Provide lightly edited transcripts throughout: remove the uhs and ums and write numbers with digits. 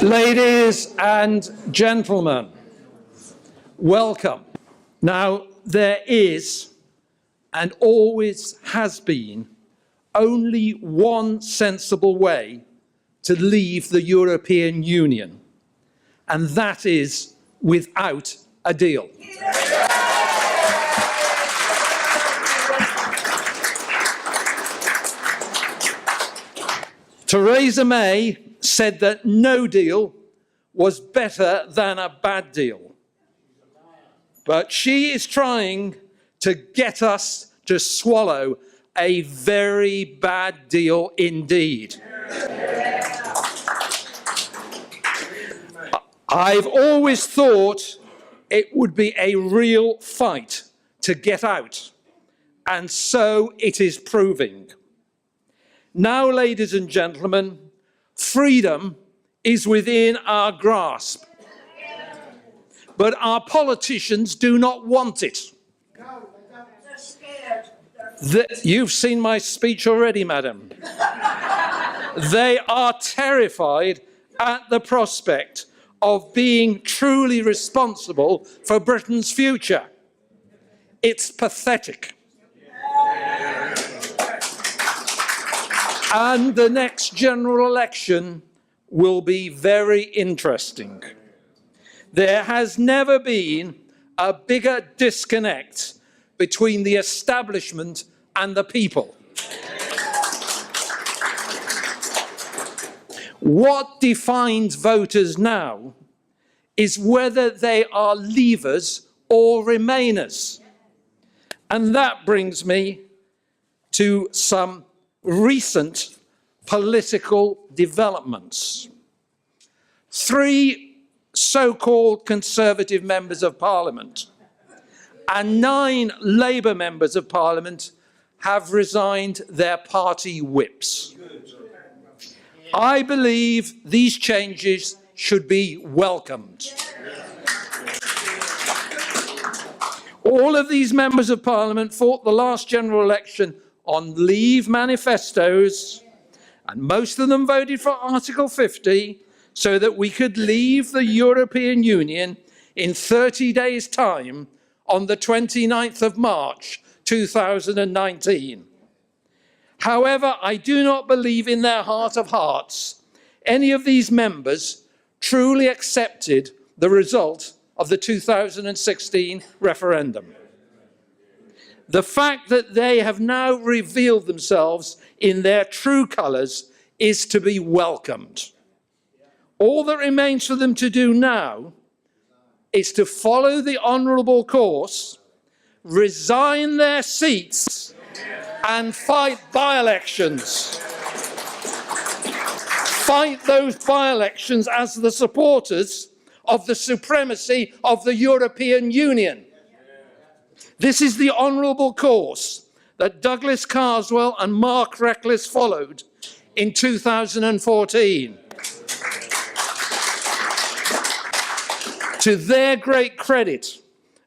Ladies and gentlemen, welcome. Now, there is, and always has been, only one sensible way to leave the European Union, and that is without a deal. Theresa May said that no deal was better than a bad deal. But she is trying to get us to swallow a very bad deal indeed. I've always thought it would be a real fight to get out, and so it is proving. Now, ladies and gentlemen, freedom is within our grasp, but our politicians do not want it. You've seen my speech already, madam. They are terrified at the prospect of being truly responsible for Britain's future. It's pathetic. And the next general election will be very interesting. There has never been a bigger disconnect between the establishment and the people. What defines voters now is whether they are leavers or remainers. And that brings me to some recent political developments. 3 so-called Conservative members of Parliament and 9 Labour members of Parliament have resigned their party whips. I believe these changes should be welcomed. All of these members of Parliament fought the last general election on Leave manifestos, and most of them voted for Article 50 so that we could leave the European Union in 30 days' time on the 29th of March 2019. However, I do not believe in their heart of hearts any of these members truly accepted the result of the 2016 referendum. The fact that they have now revealed themselves in their true colours is to be welcomed. All that remains for them to do now is to follow the honourable course, resign their seats, and fight by-elections. Fight those by-elections as the supporters of the supremacy of the European Union. This is the honourable course that Douglas Carswell and Mark Reckless followed in 2014. To their great credit,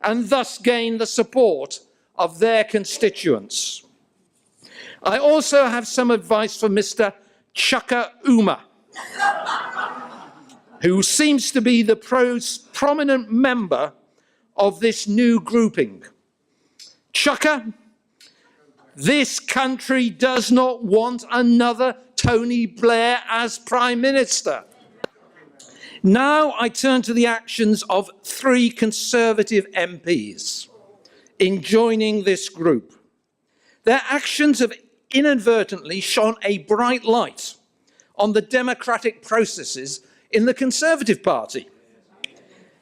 and thus gained the support of their constituents. I also have some advice for Mr. Chuka Umahr, who seems to be the prominent member of this new grouping. Chuka, this country does not want another Tony Blair as Prime Minister. Now I turn to the actions of 3 Conservative MPs in joining this group. Their actions have inadvertently shone a bright light on the democratic processes in the Conservative Party.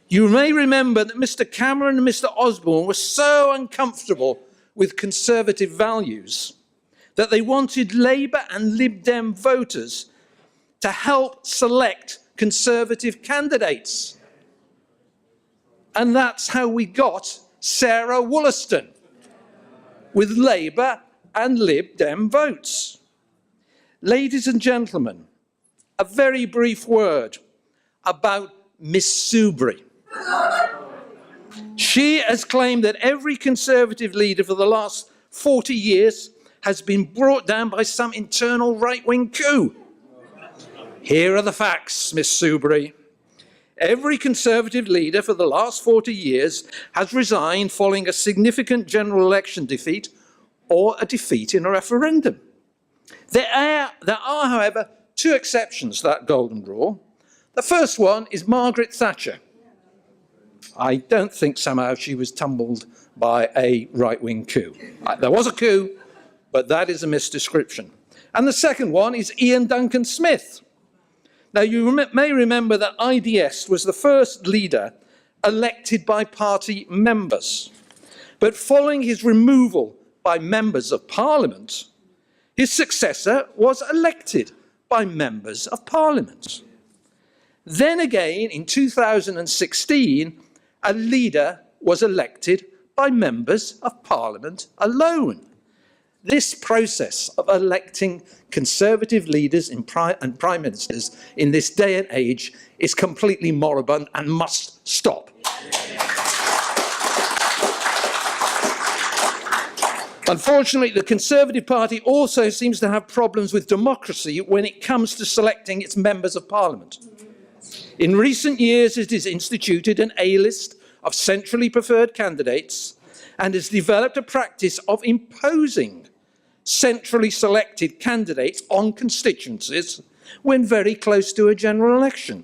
You may remember that Mr. Cameron and Mr. Osborne were so uncomfortable with Conservative values that they wanted Labour and Lib Dem voters to help select Conservative candidates. And that's how we got Sarah Wollaston, with Labour and Lib Dem votes. Ladies and gentlemen, a very brief word about Miss Soubry. She has claimed that every Conservative leader for the last 40 years has been brought down by some internal right-wing coup. Here are the facts, Miss Soubry. Every Conservative leader for the last 40 years has resigned following a significant general election defeat or a defeat in a referendum. There are, however, two exceptions to that golden rule. The first one is Margaret Thatcher. I don't think somehow she was tumbled by a right-wing coup. There was a coup, but that is a misdescription. And the second one is Ian Duncan Smith. Now, you may remember that IDS was the first leader elected by party members. But following his removal by members of Parliament, his successor was elected by members of Parliament. Then again, in 2016, a leader was elected by members of Parliament alone. This process of electing Conservative leaders and prime ministers in this day and age is completely moribund and must stop. Unfortunately, the Conservative Party also seems to have problems with democracy when it comes to selecting its members of Parliament. In recent years, it has instituted an A-list of centrally preferred candidates and has developed a practice of imposing centrally selected candidates on constituencies when very close to a general election.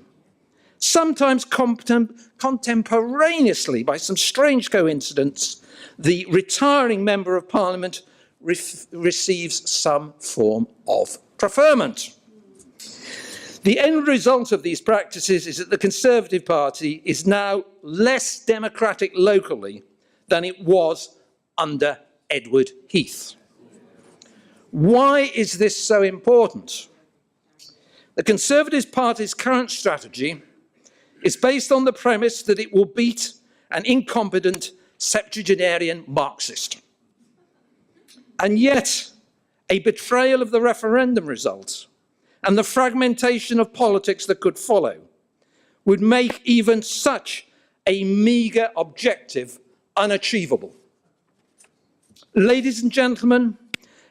Sometimes contemporaneously, by some strange coincidence, the retiring Member of Parliament receives some form of preferment. The end result of these practices is that the Conservative Party is now less democratic locally than it was under Edward Heath. Why is this so important? The Conservative Party's current strategy is based on the premise that it will beat an incompetent septuagenarian Marxist. And yet, a betrayal of the referendum result and the fragmentation of politics that could follow would make even such a meagre objective unachievable. Ladies and gentlemen,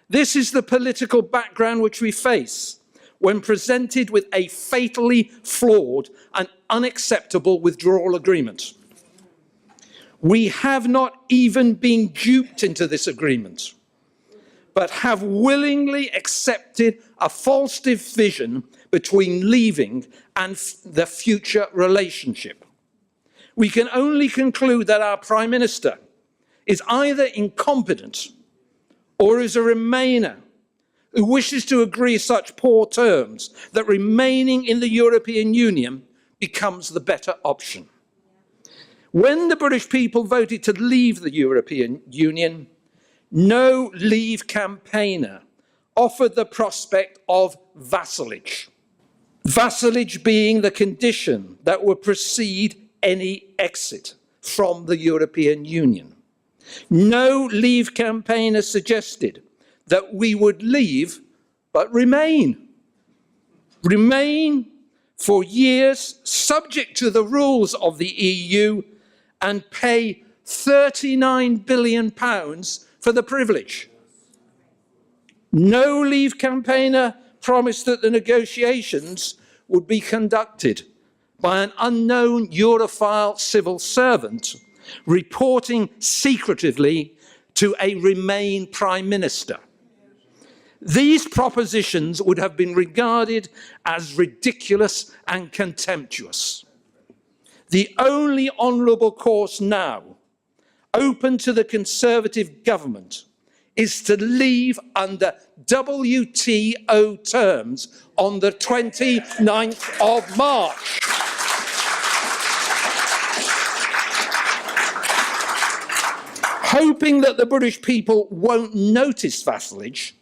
this is the political background which we face when presented with a fatally flawed and unacceptable withdrawal agreement. We have not even been duped into this agreement, but have willingly accepted a false division between leaving and the future relationship. We can only conclude that our Prime Minister is either incompetent or is a Remainer who wishes to agree such poor terms that remaining in the European Union becomes the better option. When the British people voted to leave the European Union, no Leave campaigner offered the prospect of vassalage. Vassalage being the condition that would precede any exit from the European Union. No Leave campaigner suggested that we would leave but remain. Remain for years subject to the rules of the EU and pay £39 billion for the privilege. No Leave campaigner promised that the negotiations would be conducted by an unknown Europhile civil servant reporting secretively to a Remain Prime Minister. These propositions would have been regarded as ridiculous and contemptuous. The only honourable course now open to the Conservative government is to leave under WTO terms on the 29th of March. Hoping that the British people won't notice vassalage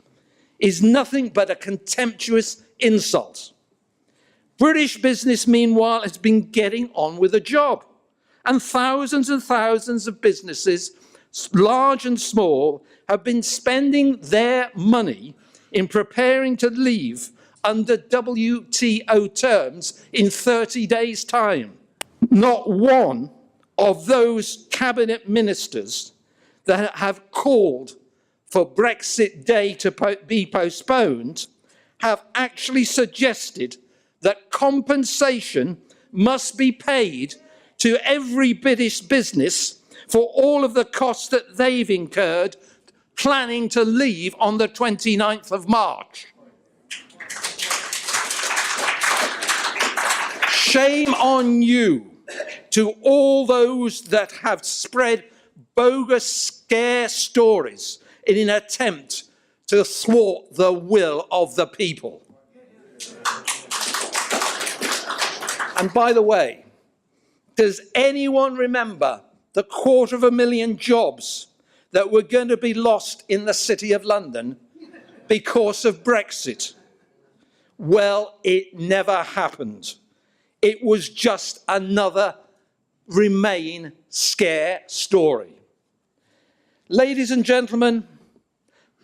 is nothing but a contemptuous insult. British business, meanwhile, has been getting on with the job, and thousands of businesses, large and small, have been spending their money in preparing to leave under WTO terms in 30 days' time. Not one of those cabinet ministers that have called for Brexit Day to be postponed have actually suggested that compensation must be paid to every British business for all of the costs that they've incurred planning to leave on the 29th of March. Shame on you to all those that have spread bogus scare stories in an attempt to thwart the will of the people. And by the way, does anyone remember the 250,000 jobs that were going to be lost in the City of London because of Brexit? Well, it never happened. It was just another Remain scare story. Ladies and gentlemen,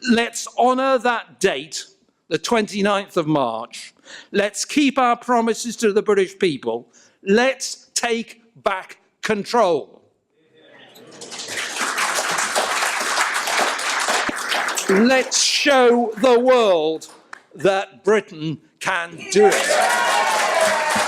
let's honour that date, the 29th of March. Let's keep our promises to the British people. Let's take back control. Let's show the world that Britain can do it.